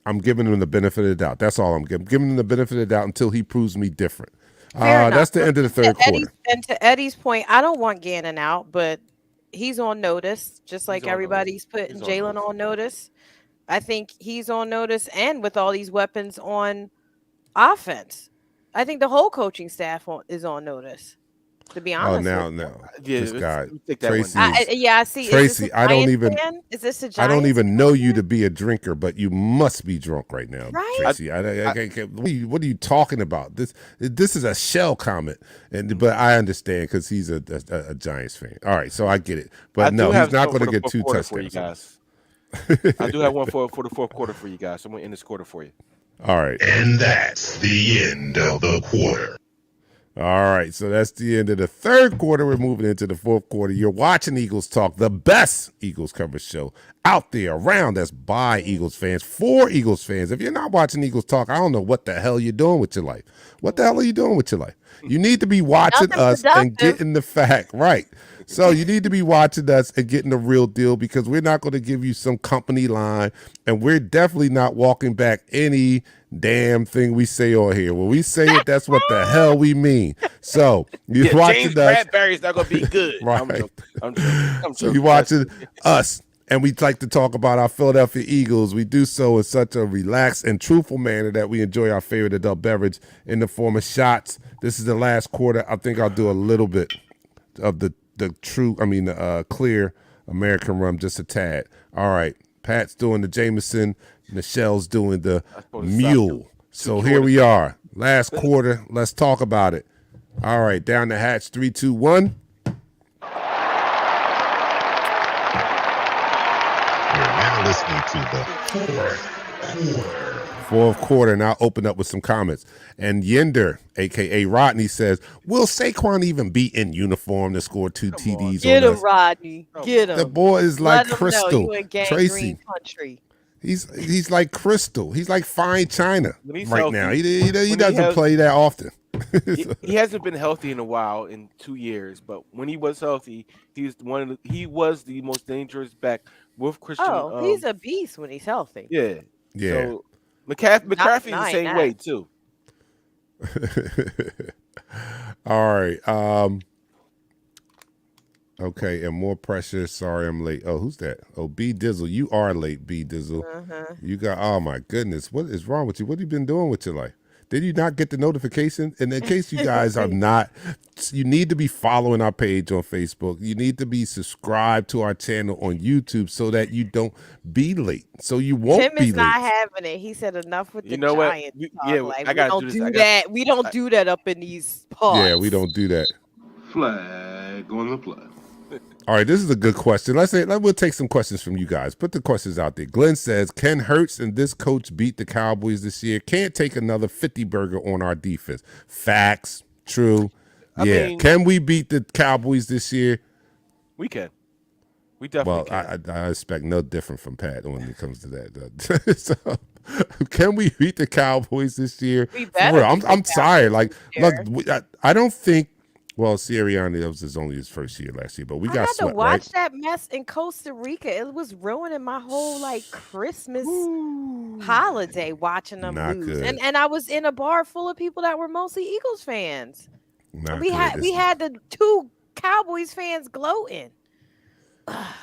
I'm giving him the benefit of the doubt. That's all I'm giving him the benefit of the doubt until he proves me different. Fair enough. That's the end of the third quarter. And to Eddie's point, I don't want Gannon out, but he's on notice, just like everybody's putting Jalen on notice. I think he's on notice, and with all these weapons on offense, I think the whole coaching staff is on notice. To be honest, this guy Tracy. I see. Tracy, I don't even. Is this a Giants I don't even fan? know you to be a drinker, but you must be drunk right now, Right? Tracy. What are you talking about? This is a shell comment, but I understand because he's a Giants fan. All right, so I get it, but no, he's not going to get 2 touchdowns. For you guys. I do have one for the fourth quarter for you guys. I'm going to end this quarter for you. All right, And that's the end of the quarter. All right, so that's the end of the third quarter. We're moving into the fourth quarter. You're watching Eagles Talk, the best Eagles coverage show out there around us by Eagles fans, for Eagles fans. If you're not watching Eagles Talk, I don't know what the hell you're doing with your life. What the hell are you doing with your life? You need to be watching us and getting the fact right. So you need to be watching us and getting the real deal, because we're not going to give you some company line, and we're definitely not walking back any damn thing we say on here. When we say it, that's what the hell we mean. So you're watching James us. Bradbury's not going to be good. Right. I'm joking. So you're watching us, and we like to talk about our Philadelphia Eagles. We do so in such a relaxed and truthful manner that we enjoy our favorite adult beverage in the form of shots. This is the last quarter. I think I'll do a little bit of the clear American rum, just a tad. All right, Pat's doing the Jameson, Michelle's doing the mule. So here we are, last quarter. Let's talk about it. All right, down the hatch, 3, 2, 1. You're now listening to the fourth quarter. Fourth quarter, and I'll open up with some comments. And Yender, a.k.a. Rodney, says, will Saquon even be in uniform to score 2 TDs Get on him, us? Rodney. Get him. The boy is like Let him Crystal. know you in gang Tracy. green country. He's like Crystal. He's like fine China right healthy, now. He doesn't play that often. He hasn't been healthy in a while, in 2 years, but when he was healthy, he was the most dangerous back with Christian. Oh, he's a beast when he's healthy. Yeah. Yeah. So McCaffrey's the same way too. All right. Okay, and more pressure. Sorry, I'm late. Oh, who's that? Oh, B Dizzle. You are late, B Dizzle. You got. Oh my goodness, what is wrong with you? What have you been doing with your life? Did you not get the notification? And in case you guys are not, you need to be following our page on Facebook. You need to be subscribed to our channel on YouTube so that you don't be late. So you won't Tim be is late. not having it. He said enough with the Giants. I gotta do this. We don't do that up in these parts. Yeah, we don't do that. Flag on the play. All right, this is a good question. We'll take some questions from you guys. Put the questions out there. Glenn says, can Hurts and this coach beat the Cowboys this year? Can't take another 50 burger on our defense. Facts. True. I mean, can we beat the Cowboys this year? We can. We definitely can. I expect no different from Pat when it comes to that. So, can we beat the Cowboys this year? We better. I'm sorry. Like, look, I don't think. Well, Sirianni, that was only his first year last year, but we got swept, right? I had to watch that mess in Costa Rica. It was ruining my whole Christmas holiday watching them lose. Good. And I was in a bar full of people that were mostly Eagles fans. We had the 2 Cowboys fans gloating.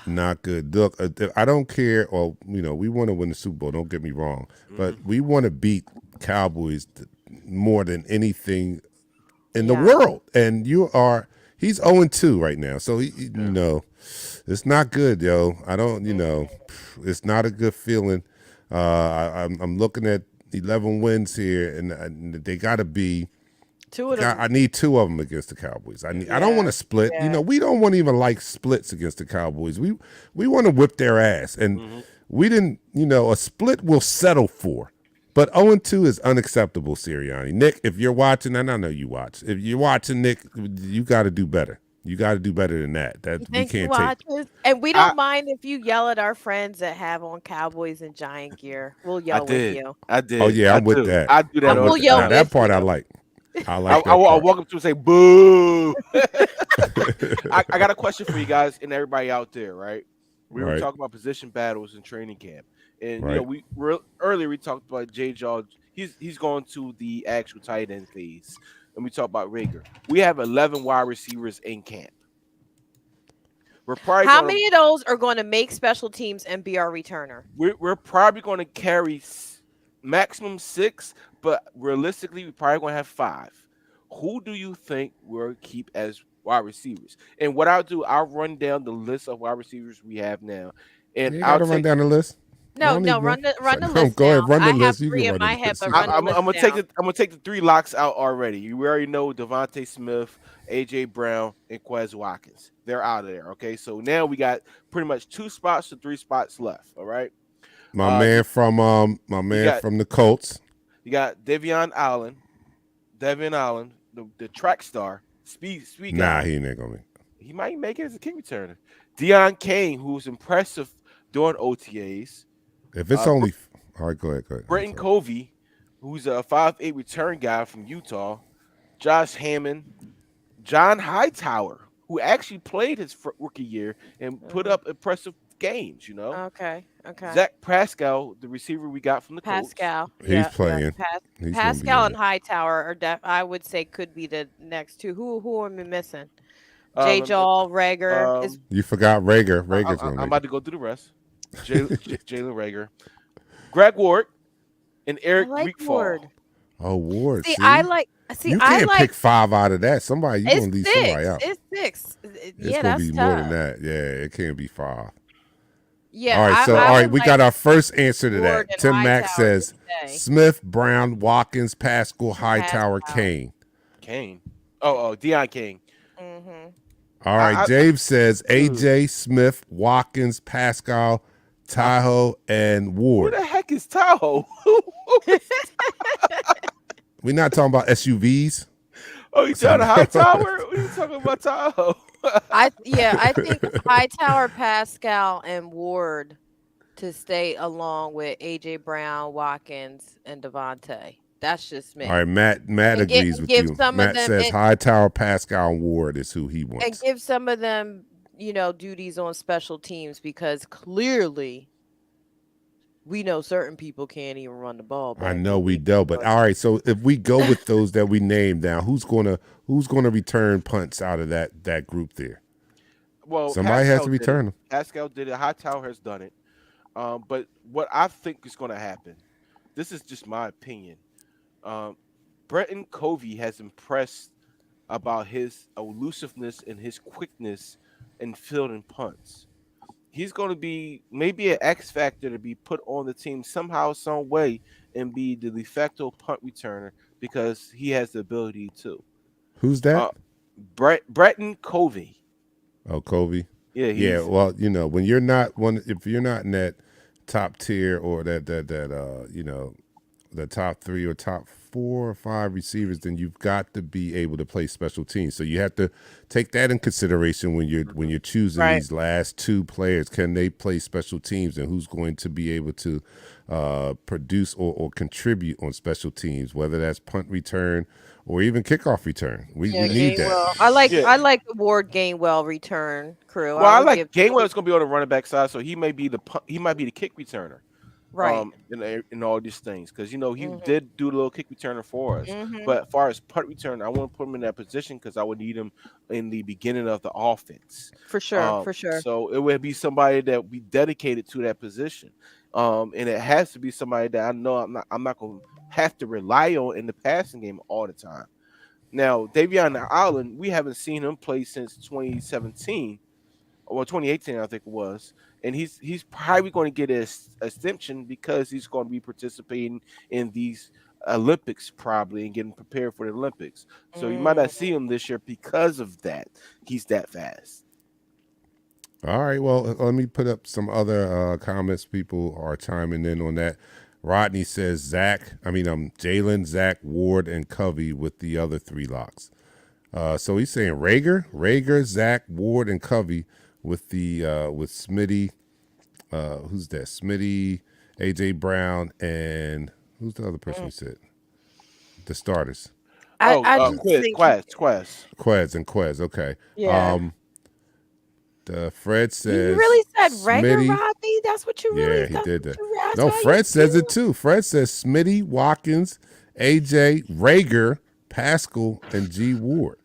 Not good. Look, I don't care. Or we want to win the Super Bowl. Don't get me wrong, but we want to beat Cowboys more than anything in the world. And he's 0-2 right now. So it's not good, yo. I don't, it's not a good feeling. I'm looking at 11 wins here, and they got to be 2 of them. I need 2 of them against the Cowboys. I don't want to split. Yeah. We don't want to even like splits against the Cowboys. We want to whip their ass, and we didn't. A split will settle for. But 0-2 is unacceptable, Sirianni. Nick, if you're watching, and I know you watch, if you're watching, Nick, you got to do better. You got to do better than that. We can't take. And we don't mind if you yell at our friends that have on Cowboys and Giant gear. We'll yell with you. I did. Oh yeah, I'm with that. I do that. We'll yell with that part you. I like. I'll walk up to and say boo. I got a question for you guys and everybody out there, right? We were talking about position battles in training camp. And Right. earlier we talked about J. Jaw. He's going to the actual tight end phase, and we talked about Rager. We have 11 wide receivers in camp. We're probably How going to many of those are going to make special teams and be our returner? we're probably going to carry maximum 6, but realistically, we're probably going to have 5. Who do you think we'll keep as wide receivers? And what I'll do, I'll run down the list of wide receivers we have now, and You I'll got to run take. down the list. I No, don't no, need no. run the No, list go ahead, down. run the I have list. You 3 can in run my the head, list. but You run can the I'm list gonna down. take the 3 locks out already. We already know Devontae Smith, AJ Brown, and Quez Watkins. They're out of there. Okay, so now we got pretty much 2 spots to 3 spots left. All right. My man from You got the Colts. you got Devion Allen, the track star, speed Nah, guy. he ain't gonna be. He might make it as a kick returner. Deion Kane, who's impressive during OTAs. If it's only, all right, go ahead. I'm Brenton sorry. Covey, who's a 5'8" return guy from Utah. Josh Hammond, John Hightower, who actually played his rookie year and put up impressive games. Okay. Zach Pascal, the receiver we got from the Colts. Pascal. He's Yeah, playing. He's gonna be Pascal in and it. Hightower are I would say could be the next 2. Who am I missing? Um, J. Jaw, Rager. um, You forgot Rager. I, Rager's I, gonna I'm make about it. to go through the rest. Jalen Rager, Greg Ward, and I Eric like Weekfall. Ward. Oh, Ward. See, See, I like. See, you I can't like. pick 5 out of that. Somebody, you It's gonna leave 6. somebody out. It's 6. It's Yeah, gonna that's be tough. more than that. Yeah, it can't be 5. Yeah, All right, so I all right, would we like got our first answer to Ward that. and Tim Mack Hightower to says stay. Smith, Brown, Watkins, Pascal, Hightower, Pascal. Kane. Kane. Oh, Deion Kane. Mm-hmm. All right, I- Dave says AJ Smith, Watkins, Pascal, Tahoe, and Who Ward. the heck is Tahoe? We're not talking about SUVs. Oh, you talking Hightower? What are you talking about Tahoe? I think Hightower, Pascal, and Ward to stay along with AJ Brown, Watkins, and Devontae. That's just me. All right, Matt And agrees with give you. some of Matt them says and- Hightower, Pascal, and Ward is who he And wants. give some of them, duties on special teams because clearly we know certain people can't even run the ball. I back know when we don't, but all right. So if we go with those that we named now, who's gonna return punts out of that group there? Well, Somebody has to Pascal did return it. them. Pascal did it. Hightower has done it. But what I think is going to happen, this is just my opinion. Brenton Covey has impressed about his elusiveness and his quickness in fielding punts. He's going to be maybe an X factor to be put on the team somehow, some way, and be the de facto punt returner because he has the ability to. Who's that? Brenton Covey. Oh, Covey. Yeah, Yeah. Well, when you're not if you're not in that top tier or that the top 3 or top 4 or 5 receivers, then you've got to be able to play special teams. So you have to take that in consideration when you're choosing Right. these last 2 players. Can they play special teams, and who's going to be able to produce or contribute on special teams, whether that's punt return or even kickoff return. We need that. Gainwell. I like the Ward Gainwell return crew. Well, I would like give- Gainwell's going to be on the running back side, so he might be the kick returner. right. In all these things, because he did do the little kick returner for us. But as far as punt return, I want to put him in that position because I would need him in the beginning of the offense. For sure. So it would be somebody that be dedicated to that position, and it has to be somebody that I know I'm not going to have to rely on in the passing game all the time. Now, Devion Allen, we haven't seen him play since 2017 or 2018, I think it was. And he's probably going to get an extension because he's going to be participating in these Olympics probably and getting prepared for the Olympics. So you might not see him this year because of that. He's that fast. All right. Well, let me put up some other comments. People are chiming in on that. Rodney says Jalen, Zach, Ward, and Covey with the other 3 locks. So he's saying Rager, Zach, Ward, and Covey with the with Smitty. Who's that? Smitty, AJ Brown, and who's the other person he said? The starters. I just think Quez. Okay. Yeah. The Fred says you really said Rager, Smitty. Rodney? That's what you really. Yeah, he did that. That's No, how Fred you says feel? it too. Fred says Smitty, Watkins, AJ, Rager, Pascal, and G Ward.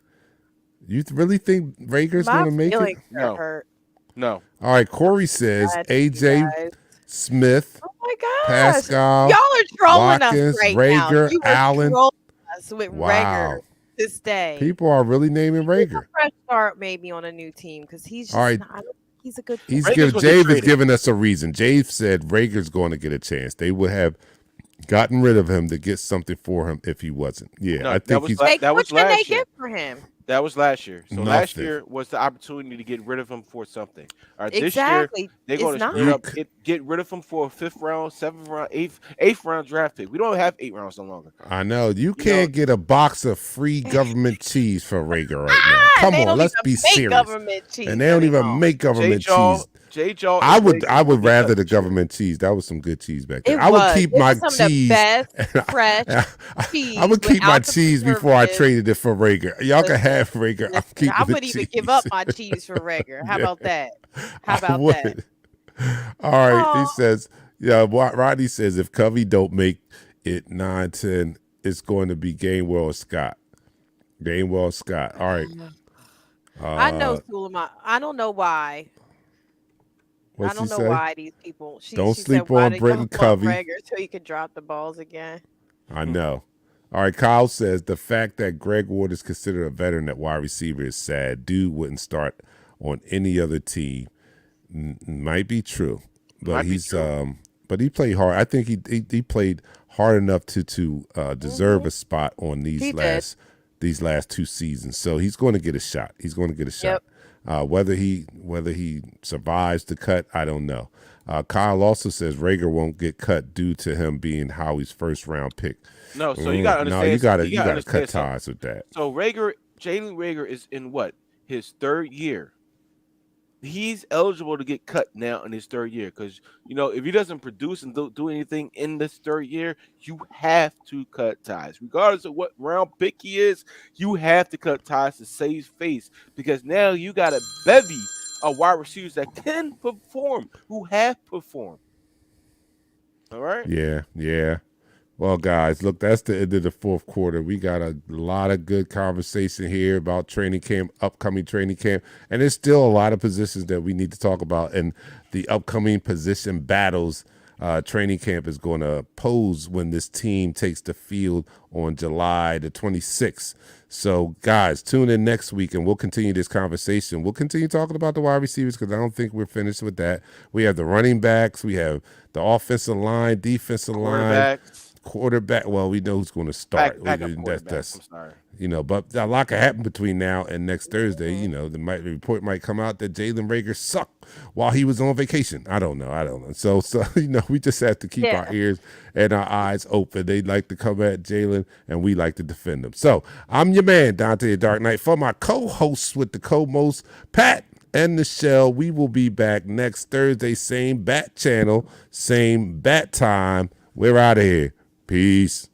You really think Rager's My going to make it? feelings are No. hurt. No. All right, Corey says Bad for you AJ, guys. Smith, Oh my gosh. Pascal, Y'all are trolling Watkins, us right now. Rager, You are Allen. trolling us with Rager Wow. to stay. People are really naming He needs a Rager. fresh start maybe on a new team because he's just All right. not. I don't think he's a good fit. He's Rager's giving gonna get Jave is traded. giving us a reason. Jave said Rager's going to get a chance. They would have gotten rid of him to get something for him if he wasn't. Yeah, No, I that think was he's la- that was What can they last year. get for him? That was last year. So last Nothing. year was the opportunity to get rid of him for something. All right, Exactly. this year they're going It's to straight not. up get rid of him for a 5th round, 7th round, 8th round draft pick. We don't have 8 rounds no longer. I know you You can't know- get a box of free government cheese for Rager right now. Come They on, don't let's even be make serious. government cheese And they don't even anymore. make government cheese. Jay Jaw. I and would Rager I would will get rather cut the this year. government cheese. That was some good cheese back then. It I would was. keep It my was some of the cheese. best fresh cheese I would keep my without the cheese before I preservatives. traded it for Rager. Y'all can Listen, have Rager. I'm Listen, keeping I the would even cheese. give up my cheese for Rager. How Yeah. about that? How I about that? would. All right. He Oh, says, yeah, Rodney says if Covey don't make it 9-10, it's going to be Gainwell or Scott. Gainwell or Scott. All right. I know Sulaiman. I don't know why. What's I don't he know say? why these people. Don't She sleep said, why on did Britton y'all Covey. want Rager so he could drop the balls again? I know. All right, Kyle says the fact that Greg Ward is considered a veteran at wide receiver is sad. Dude wouldn't start on any other team. Might be true, but Might be he's true. but he played hard. I think he played hard enough to deserve a spot on He did. these last 2 seasons. So he's going to get a shot. He's going to get a shot. Whether he survives the cut, I don't know. Kyle also says Rager won't get cut due to him being Howie's first round pick. No, so you got to understand. No, you gotta cut understand something. ties with that. So Jalen Rager is in what? His 3rd year. He's eligible to get cut now in his 3rd year because, if he doesn't produce and do anything in this 3rd year, you have to cut ties. Regardless of what round pick he is, you have to cut ties to save face because now you got a bevy of wide receivers that can perform, who have performed. All right? Yeah. Well, guys, look, that's the end of the 4th quarter. We got a lot of good conversation here about training camp, upcoming training camp, and there's still a lot of positions that we need to talk about, and the upcoming position battles training camp is going to pose when this team takes the field on July the 26th. So, guys, tune in next week, and we'll continue this conversation. We'll continue talking about the wide receivers because I don't think we're finished with that. We have the running backs. We have the offensive line, defensive line. Quarterback. Well, we know who's going to start. Backup quarterbacks. I'm sorry. But a lot can happen between now and next Thursday. The report might come out that Jalen Rager sucked while he was on vacation. I don't know. So we just have to keep our ears and our eyes open. They like to come at Jalen, and we like to defend them. So I'm your man, Dante the Dark Knight. For my co-hosts with the co-most, Pat and Nichelle, we will be back next Thursday, same bat channel, same bat time. We're out of here. Peace.